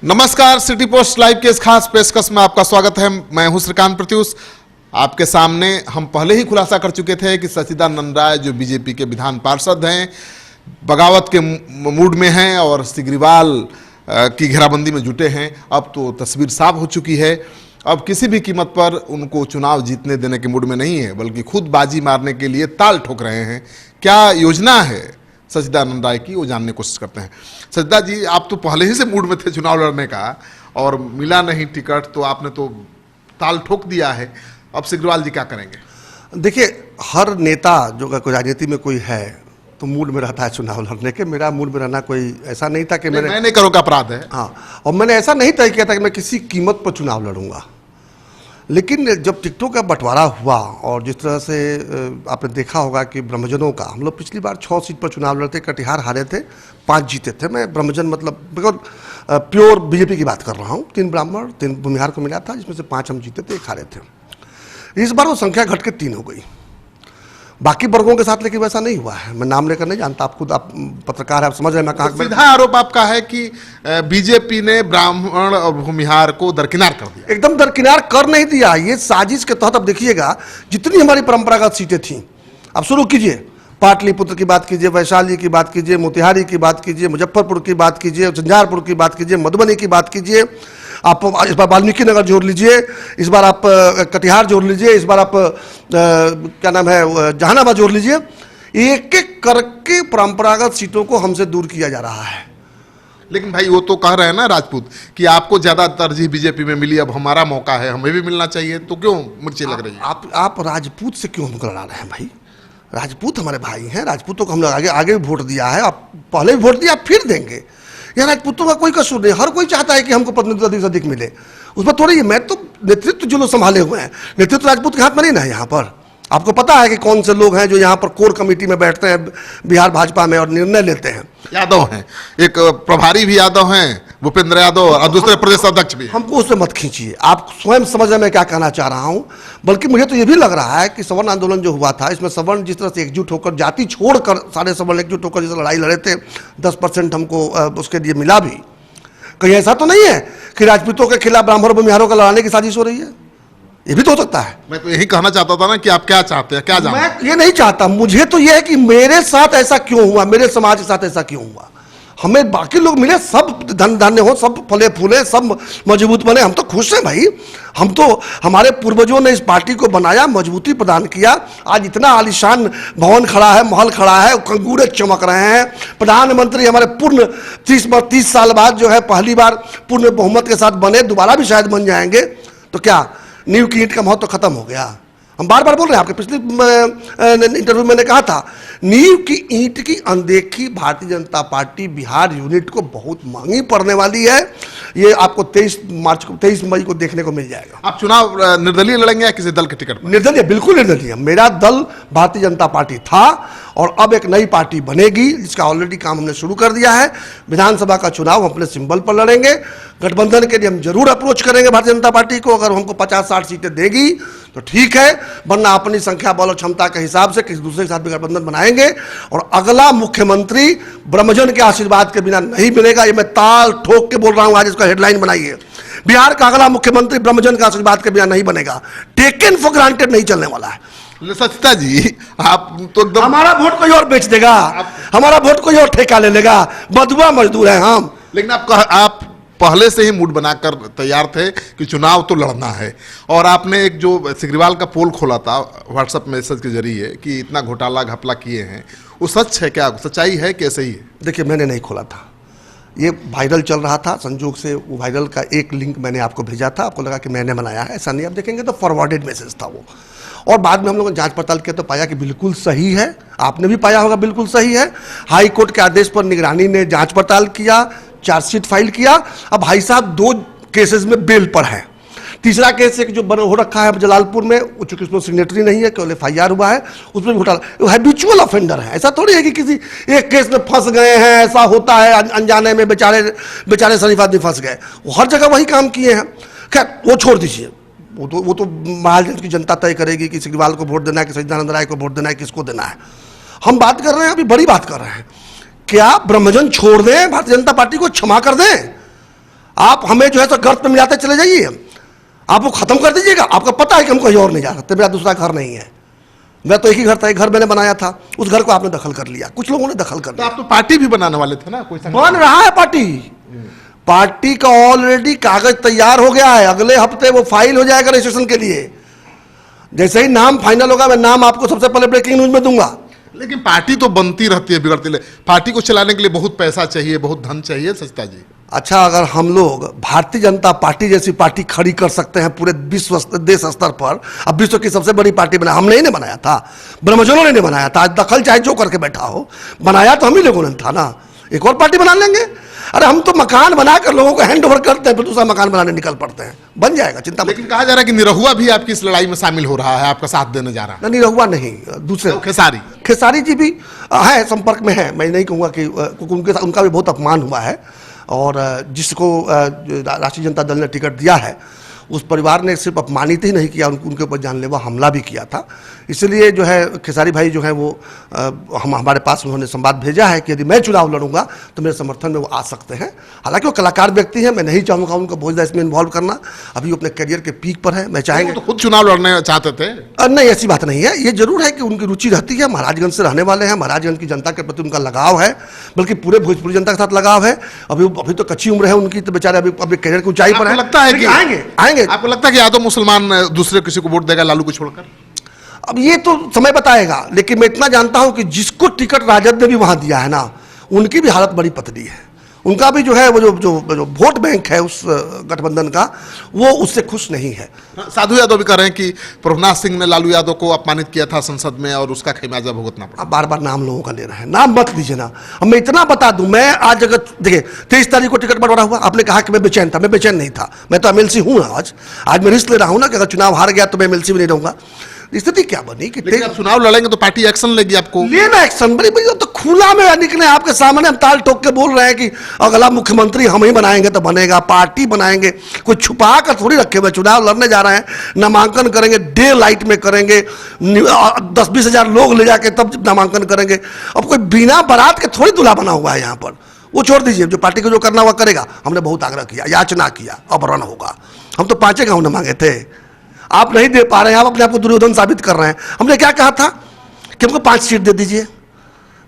नमस्कार, city post live के इस खास पेशकश में आपका स्वागत है। मैं हूं श्रीकांत प्रत्युष। आपके सामने हम पहले ही खुलासा कर चुके थे कि सच्चिदानंद राय जो बीजेपी के विधान पार्षद हैं, बगावत के मूड में हैं और सिग्रीवाल की घेराबंदी में जुटे हैं। अब तो तस्वीर साफ हो चुकी है। अब किसी भी कीमत पर उनको चुनाव जीतने देने के मूड में नहीं है, बल्कि खुद बाजी मारने के लिए ताल ठोक रहे हैं। क्या योजना है सच्चिदानंद राय की, वो जानने की कोशिश करते हैं। सच्चिदा जी, आप तो पहले ही से मूड में थे चुनाव लड़ने का और मिला नहीं टिकट, तो आपने तो ताल ठोक दिया है। अब सिग्रीवाल जी क्या करेंगे? देखिए, हर नेता जो कोई राजनीति में कोई है तो मूड में रहता है चुनाव लड़ने के। मेरा मूड में रहना कोई ऐसा नहीं था कि मैं नहीं करो का अपराध है। हाँ, और मैंने ऐसा नहीं तय किया था कि मैं किसी कीमत पर चुनाव लड़ूंगा। लेकिन जब टिकटों का बंटवारा हुआ और जिस तरह से आपने देखा होगा कि ब्रह्मजनों का, हम लोग पिछली बार 6 सीट पर चुनाव लड़ते, कटिहार हारे थे, 5 जीते थे। मैं ब्रह्मजन मतलब बिल्कुल प्योर बीजेपी की बात कर रहा हूँ। 3 ब्राह्मण 3 भूमिहार को मिला था, जिसमें से 5 हम जीते थे, 1 हारे थे। इस बार वो संख्या घट के 3 हो गई। बाकी वर्गों के साथ लेकिन वैसा नहीं हुआ है। मैं नाम लेकर नहीं जानता, आप खुद आप पत्रकार है, आप समझ रहे हैं मैं कहाँ। सीधा आरोप आपका है कि बीजेपी ने ब्राह्मण और भूमिहार को दरकिनार कर दिया। एकदम दरकिनार कर नहीं दिया। ये साजिश के तहत, अब देखिएगा जितनी हमारी परंपरागत सीटें थी, अब शुरू कीजिए, पाटलिपुत्र की बात कीजिए, वैशाली की बात कीजिए, मोतिहारी की बात कीजिए, मुजफ्फरपुर की बात कीजिए, झंझारपुर की बात कीजिए, मधुबनी की बात कीजिए, आप इस बार वाल्मीकि नगर जोड़ लीजिए, इस बार आप कटिहार जोड़ लीजिए, इस बार आप क्या नाम है जहानाबाद जोड़ लीजिए। एक एक करके परंपरागत सीटों को हमसे दूर किया जा रहा है। लेकिन भाई वो तो कह रहे हैं ना राजपूत कि आपको ज्यादा तरजीह बीजेपी में मिली, अब हमारा मौका है, हमें भी मिलना चाहिए, तो क्यों मिर्ची लग रही है? आप राजपूत से क्यों हमको लड़ा रहे हैं भाई? राजपूत हमारे भाई हैं, राजपूतों को हम लोग आगे भी वोट दिया है, आप पहले भी वोट दिया, आप फिर देंगे। यहाँ राजपूतों का कोई कसूर नहीं। हर कोई चाहता है कि हमको प्रतिनिधित्व अधिक से अधिक मिले। उसमें थोड़ी है, मैं तो नेतृत्व जो लोग संभाले हुए हैं, नेतृत्व राजपूत के हाथ में नहीं ना है। यहाँ पर आपको पता है कि कौन से लोग हैं जो यहाँ पर कोर कमेटी में बैठते हैं बिहार भाजपा में और निर्णय लेते हैं। यादव हैं, एक प्रभारी भी यादव हैं, भूपेंद्र यादव, और दूसरे प्रदेश अध्यक्ष भी। हमको उससे मत खींचिए, आप स्वयं समझ रहे मैं क्या कहना चाह रहा हूँ। बल्कि मुझे तो ये भी लग रहा है कि सवर्ण आंदोलन जो हुआ था, इसमें सवर्ण जिस तरह से एकजुट होकर, जाति छोड़कर सारे सवर्ण एकजुट होकर जिस लड़ाई लड़े थे, 10% हमको उसके लिए मिला भी। कहीं ऐसा तो नहीं है कि राजपूतों के खिलाफ ब्राह्मण भूमिहारों का लड़ाने की साजिश हो रही है? ये भी तो हो सकता है। मैं तो यही कहना चाहता था ना कि आप क्या चाहते हैं, क्या जानते हैं? मैं ये नहीं चाहता। मुझे तो ये है कि मेरे साथ ऐसा क्यों हुआ, मेरे समाज के साथ ऐसा क्यों हुआ। हमें बाकी लोग मिले, सब धन धान्य हो, सब फले फूले, सब मजबूत बने, हम तो खुश हैं भाई। हम तो, हमारे पूर्वजों ने इस पार्टी को बनाया, मजबूती प्रदान किया। आज इतना आलीशान भवन खड़ा है, महल खड़ा है, कंगूरे चमक रहे हैं। प्रधानमंत्री हमारे पूर्ण 30 साल बाद जो है पहली बार पूर्ण बहुमत के साथ बने, दोबारा भी शायद बन जाएंगे। तो क्या नींव की ईंट का महत्व तो खत्म हो गया? हम बार बार बोल रहे हैं, आपके पिछले इंटरव्यू में मैंने कहा था, नींव की ईंट की अनदेखी भारतीय जनता पार्टी बिहार यूनिट को बहुत महंगी पड़ने वाली है। ये आपको 23 मई को देखने को मिल जाएगा। आप चुनाव निर्दलीय लड़ेंगे या किसी दल के टिकट पर? निर्दलीय, बिल्कुल निर्दलीय। मेरा दल भारतीय जनता पार्टी था और अब एक नई पार्टी बनेगी, जिसका ऑलरेडी काम हमने शुरू कर दिया है। विधानसभा का चुनाव हम अपने सिंबल पर लड़ेंगे। गठबंधन के लिए हम जरूर अप्रोच करेंगे भारतीय जनता पार्टी को। अगर हमको 50-60 सीटें देगी तो ठीक है, वरना अपनी संख्या बल और क्षमता के हिसाब से किसी दूसरे के साथ भी गठबंधन बनाएंगे। और अगला मुख्यमंत्री ब्रह्मजन के आशीर्वाद के बिना नहीं मिलेगा। ये मैं ताल ठोक के बोल रहा हूं, आज इसका हेडलाइन बनाइए। बिहार का अगला मुख्यमंत्री ब्रह्मजन के आशीर्वाद के बिना नहीं बनेगा। टेकन फॉर ग्रांटेड नहीं चलने वाला है। सच्चिदा जी, आप तो एकदम, हमारा वोट कोई और बेच देगा, हमारा वोट कोई और ठेका ले लेगा। बदुआ मजदूर है हम। लेकिन आप पहले से ही मूड बनाकर तैयार थे कि चुनाव तो लड़ना है। और आपने एक जो सिग्रीवाल का पोल खोला था व्हाट्सएप मैसेज के जरिए कि इतना घोटाला घपला किए हैं, वो सच है क्या? सच्चाई है, कैसे ही है? देखिए, मैंने नहीं खोला था, ये वायरल चल रहा था। संजोग से वो वायरल का एक लिंक मैंने आपको भेजा था, आपको लगा कि मैंने बनाया है। ऐसा नहीं, आप देखेंगे तो फॉरवर्डेड मैसेज था वो। और बाद में हम लोगों ने जांच पड़ताल किया तो पाया कि बिल्कुल सही है। आपने भी पाया होगा बिल्कुल सही है। हाई कोर्ट के आदेश पर निगरानी ने जांच पड़ताल किया, चार्जशीट फाइल किया। अब भाई साहब 2 केसेस में बेल पर है। तीसरा केस एक जो हो रखा है जलालपुर में, चूंकि उसमें सिग्नेटरी नहीं है, केवल FIR हुआ है, उसमें भी घोटाला। हैबिचुअल ऑफेंडर है। ऐसा थोड़ी है कि किसी एक केस में फंस गए हैं, ऐसा होता है अनजाने में, बेचारे शरीफ आदमी फंस गए। वो हर जगह वही काम किए हैं। खैर वो छोड़ दीजिए, वो तो महाराष्ट्र की जनता तय करेगी कि सिग्रीवाल को वोट देना है, कि सच्चिदानंद राय को वोट देना है, किसको देना है। हम बात कर रहे हैं, अभी बड़ी बात कर रहे हैं, क्या ब्रह्मजन छोड़ दें, भारतीय जनता पार्टी को क्षमा कर दें? आप हमें जो है तो गर्त में मिलाते चले जाइए, आप वो खत्म कर दीजिएगा। आपको पता है कि हम कहीं और नहीं जा सकते, मेरा दूसरा घर नहीं है, मेरा तो एक ही घर था, एक घर मैंने बनाया था, उस घर को आपने दखल कर लिया, कुछ लोगों ने दखल कर तो लिया। आप तो पार्टी भी बनाने वाले थे ना, कोई संगठन? बन रहा है पार्टी, पार्टी का ऑलरेडी कागज तैयार हो गया है, अगले हफ्ते वो फाइल हो जाएगा रजिस्ट्रेशन के लिए। जैसे ही नाम फाइनल होगा मैं नाम आपको सबसे पहले ब्रेकिंग न्यूज में दूंगा। लेकिन पार्टी तो बनती रहती है, बिगड़ती है। पार्टी को चलाने के लिए बहुत पैसा चाहिए, बहुत धन चाहिए सचिता जी। अच्छा, अगर हम लोग भारतीय जनता पार्टी जैसी पार्टी खड़ी कर सकते हैं पूरे विश्व देश स्तर पर, अब विश्व की सबसे बड़ी पार्टी बना, हमने ही नहीं बनाया था, ब्रह्मजनों ने नहीं बनाया था, आज दखल चाहे जो करके बैठा हो, बनाया तो हम ही लोगों ने था ना। एक और पार्टी बना लेंगे। अरे हम तो मकान बनाकर लोगों को हैंड ओवर करते हैं, फिर दूसरा मकान बनाने निकल पड़ते हैं, बन जाएगा, चिंता मत। लेकिन कहा जा रहा है कि निरहुआ भी आपकी इस लड़ाई में शामिल हो रहा है, आपका साथ देने जा रहा है। नहीं रहुआ नहीं, दूसरे तो खेसारी जी भी है, संपर्क में है। मैं नहीं कहूँगा कि उनका भी बहुत अपमान हुआ है, और जिसको राष्ट्रीय जनता दल ने टिकट दिया है उस परिवार ने सिर्फ अपमानित ही नहीं किया, उनके ऊपर जानलेवा हमला भी किया था। इसलिए जो है खेसारी भाई जो है वो हमारे पास उन्होंने संवाद भेजा है कि यदि मैं चुनाव लड़ूंगा तो मेरे समर्थन में वो आ सकते हैं। हालांकि वो कलाकार व्यक्ति हैं, मैं नहीं चाहूँगा उनको बहुत ज़्यादा इसमें इन्वॉल्व करना, अभी वो अपने करियर के पीक पर है। मैं चाहेंगे तो खुद चुनाव लड़ने चाहते थे? नहीं, ऐसी बात नहीं है। ये जरूर है कि उनकी रुचि रहती है, महाराजगंज से रहने वाले हैं, महाराजगंज की जनता के प्रति उनका लगाव है, बल्कि पूरे भोजपुरी जनता के साथ लगाव है। अभी तो कच्ची उम्र है उनकी, तो बेचारे अभी करियर की ऊंचाई पर है। लगता है कि आएंगे। आपको लगता है कि या तो मुसलमान दूसरे किसी को वोट देगा लालू को छोड़कर? अब ये तो समय बताएगा, लेकिन मैं इतना जानता हूं कि जिसको टिकट राजद ने भी वहां दिया है ना, उनकी भी हालत बड़ी पतली है। उनका भी जो है वो जो वोट बैंक है उस गठबंधन का, वो उससे खुश नहीं है। साधु यादव भी कह रहे हैं कि प्रभुनाथ सिंह ने लालू यादव को अपमानित किया था संसद में और उसका खमियाजा भुगतना पड़ा। आप बार बार नाम लोगों का ले रहे हैं, नाम मत लीजिए ना। अब मैं इतना बता दूं, मैं आज अगर देखिए 23 तारीख को टिकट बंटवारा हुआ, आपने कहा कि मैं बेचैन था, मैं बेचैन नहीं था, मैं तो एमएलसी हूं ना। आज मैं रिस्क ले रहा हूं ना कि अगर चुनाव हार गया तो मैं एमएलसी भी नहीं रहूंगा। स्थिति क्या बनी कि लेकिन आप चुनाव लड़ेंगे तो पार्टी एक्शन लेगी, आपको लेना एक्शन। बड़ी तो खुला में निकले आपके सामने, हम ताल ठोक के बोल रहे हैं कि अगला मुख्यमंत्री हम ही बनाएंगे तो बनेगा, पार्टी बनाएंगे, कोई छुपा कर थोड़ी रखे हुए। चुनाव लड़ने जा रहे हैं, नामांकन करेंगे, डे लाइट में करेंगे, 10-20 हजार लोग ले जाके तब नामांकन करेंगे। अब कोई बिना बारात के थोड़ी दूल्हा बना हुआ है यहाँ पर, वो छोड़ दीजिए, जो पार्टी को जो करना हुआ करेगा। हमने बहुत आग्रह किया, याचना किया, अपहरण होगा। हम तो 5 गाँव न मांगे थे, आप नहीं दे पा रहे हैं, आप अपने आप को दुर्योधन साबित कर रहे हैं। हमने क्या कहा था कि हमको 5 सीट दे दीजिए,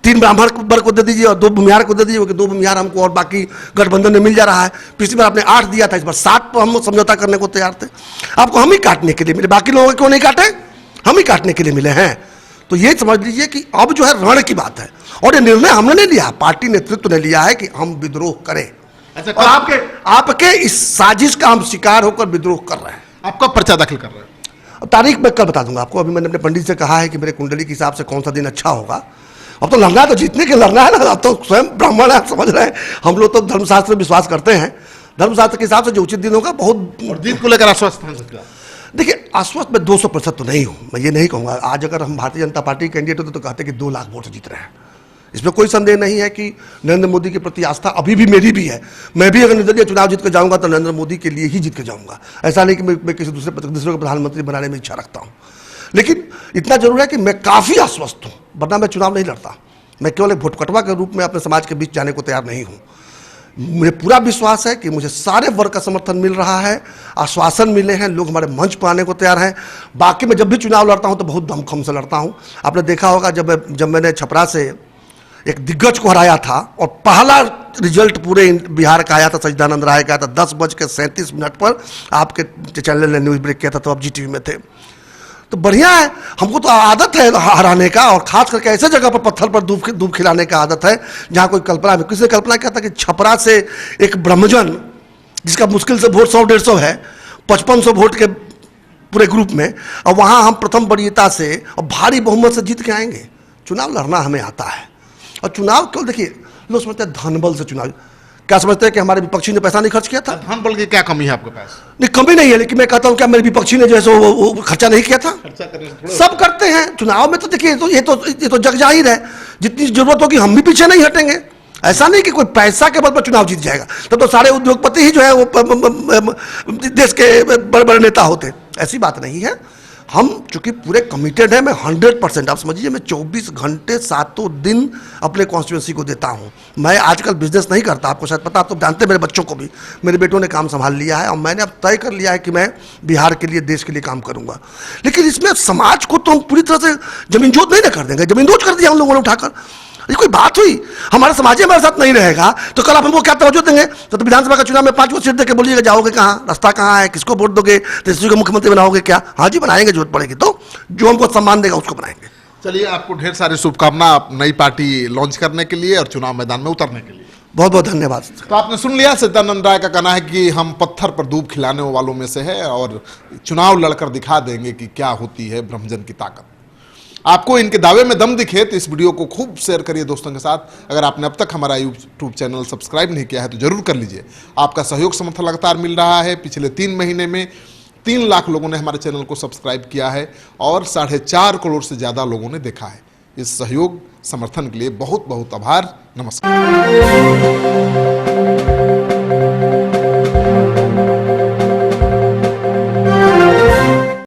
3 ब्राह्मण वर्ग को दे दीजिए और 2 भूमिहार को दे दीजिए, क्योंकि 2 भूमिहार हमको और बाकी गठबंधन में मिल जा रहा है। पिछली बार आपने 8 दिया था, इस बार 7 पर हम समझौता करने को तैयार थे। आपको हम ही काटने के लिए मिले, बाकी लोगों को क्यों नहीं काटे? हम ही काटने के लिए मिले हैं। तो ये समझ लीजिए कि अब जो है रण की बात है, और ये निर्णय हमने नहीं लिया, पार्टी नेतृत्व ने लिया है कि हम विद्रोह करें। अच्छा, और आपके इस साजिश का हम शिकार होकर विद्रोह कर रहे हैं। आप कब पर्चा दाखिल कर रहे हैं? तारीख मैं कल बता दूंगा आपको। अभी मैंने अपने पंडित से कहा है कि मेरे कुंडली के हिसाब से कौन सा दिन अच्छा होगा। अब तो लड़ना है, तो जीतने के लड़ना है ना। अब तो स्वयं ब्राह्मण है, समझ रहे हैं। हम लोग तो धर्मशास्त्र में विश्वास करते हैं, धर्मशास्त्र के हिसाब से जो उचित दिन होगा। बहुत और जीत को लेकर आश्वस्त हैं? देखिए, आश्वस्त मैं 200% तो नहीं हूँ, मैं ये नहीं कहूँगा। आज अगर हम भारतीय जनता पार्टी के कैंडिडेट होते तो कहते कि 2 लाख वोट से जीत रहे हैं। इसमें कोई संदेह नहीं है कि नरेंद्र मोदी के प्रति आस्था अभी भी मेरी भी है। मैं भी अगर निर्दलीय चुनाव जीत कर जाऊंगा तो नरेंद्र मोदी के लिए ही जीत कर जाऊंगा। ऐसा नहीं कि मैं किसी दूसरे को प्रधानमंत्री बनाने में इच्छा रखता हूं। लेकिन इतना जरूर है कि मैं काफ़ी आश्वस्त हूं, वरना मैं चुनाव नहीं लड़ता। मैं केवल एक भोटकटवा के रूप में अपने समाज के बीच जाने को तैयार नहीं हूँ। मुझे पूरा विश्वास है कि मुझे सारे वर्ग का समर्थन मिल रहा है, आश्वासन मिले हैं, लोग हमारे मंच पर आने को तैयार हैं। बाकी मैं जब भी चुनाव लड़ता हूँ तो बहुत दमखम से लड़ता हूँ। आपने देखा होगा जब मैंने छपरा से एक दिग्गज को हराया था और पहला रिजल्ट पूरे बिहार का आया था, सच्चिदानंद राय का आया था, 10:37 पर आपके चैनल ने न्यूज़ ब्रेक किया था, तो आप GTV में थे। तो बढ़िया है, हमको तो आदत है हराने का, और खास करके ऐसे जगह पर पत्थर पर धूप खिलाने का आदत है जहाँ कोई कल्पना में, किसी ने कल्पना किया था कि छपरा से एक ब्रह्मजन जिसका मुश्किल से वोट 100-150 है, 5500 वोट के पूरे ग्रुप में, और वहाँ हम प्रथम वरीयता से और भारी बहुमत से जीत के आएंगे। चुनाव लड़ना हमें आता है। और चुनाव क्यों, देखिए लोग समझते हैं धन बल से चुनाव, क्या समझते हैं कि हमारे विपक्षी ने पैसा नहीं खर्च किया था? धन बल की क्या कमी है आपके पास? नहीं, कमी नहीं है, लेकिन मैं कहता हूं क्या मेरे विपक्षी ने जैसे वो खर्चा नहीं किया था? सब करते हैं चुनाव में। तो देखिए ये तो जग जाहिर है, जितनी जरूरत होगी हम भी पीछे नहीं हटेंगे। ऐसा नहीं कि कोई पैसा के बल पर चुनाव जीत जाएगा, तब तो सारे उद्योगपति ही जो है वो देश के बड़े बड़े नेता होते। ऐसी बात नहीं है। हम चूंकि पूरे कमिटेड हैं, मैं 100%, आप समझिए मैं 24 घंटे 7 दिन अपने कॉन्स्टिट्यूंसी को देता हूं। मैं आजकल बिजनेस नहीं करता, आपको शायद पता, आप तो जानते हैं, मेरे बच्चों को भी, मेरे बेटों ने काम संभाल लिया है और मैंने अब तय कर लिया है कि मैं बिहार के लिए, देश के लिए काम करूंगा। लेकिन इसमें समाज को तो हम पूरी तरह से जमींदोज नहीं ना कर देंगे, जमींदोज कर दिया हम लोगों ने उठाकर। ये कोई बात हुई? हमारा समाज ही हमारे साथ नहीं रहेगा तो कल आप हमको क्या तवज्जो देंगे? तो विधानसभा का चुनाव में 5 सीट देके बोलिएगा जाओगे कहाँ, रास्ता कहाँ है, किसको वोट दोगे, तेजस्वी को मुख्यमंत्री बनाओगे क्या? हाँ जी बनाएंगे, जरूरत पड़ेगी तो, जो हमको सम्मान देगा उसको बनाएंगे। चलिए, आपको ढेर सारी शुभकामना नई पार्टी लॉन्च करने के लिए और चुनाव मैदान में उतरने के लिए। बहुत बहुत धन्यवाद। तो आपने सुन लिया, सच्चिदानंद राय का कहना है कि हम पत्थर पर दूब खिलाने वालों में से है और चुनाव लड़कर दिखा देंगे कि क्या होती है ब्रह्मजन की ताकत। आपको इनके दावे में दम दिखे तो इस वीडियो को खूब शेयर करिए दोस्तों के साथ। अगर आपने अब तक हमारा यूट्यूब चैनल सब्सक्राइब नहीं किया है तो जरूर कर लीजिए। आपका सहयोग समर्थन लगातार मिल रहा है। पिछले 3 महीने में 3 लाख लोगों ने हमारे चैनल को सब्सक्राइब किया है और 4.5 करोड़ से ज़्यादा लोगों ने देखा है। इस सहयोग समर्थन के लिए बहुत बहुत आभार। नमस्कार।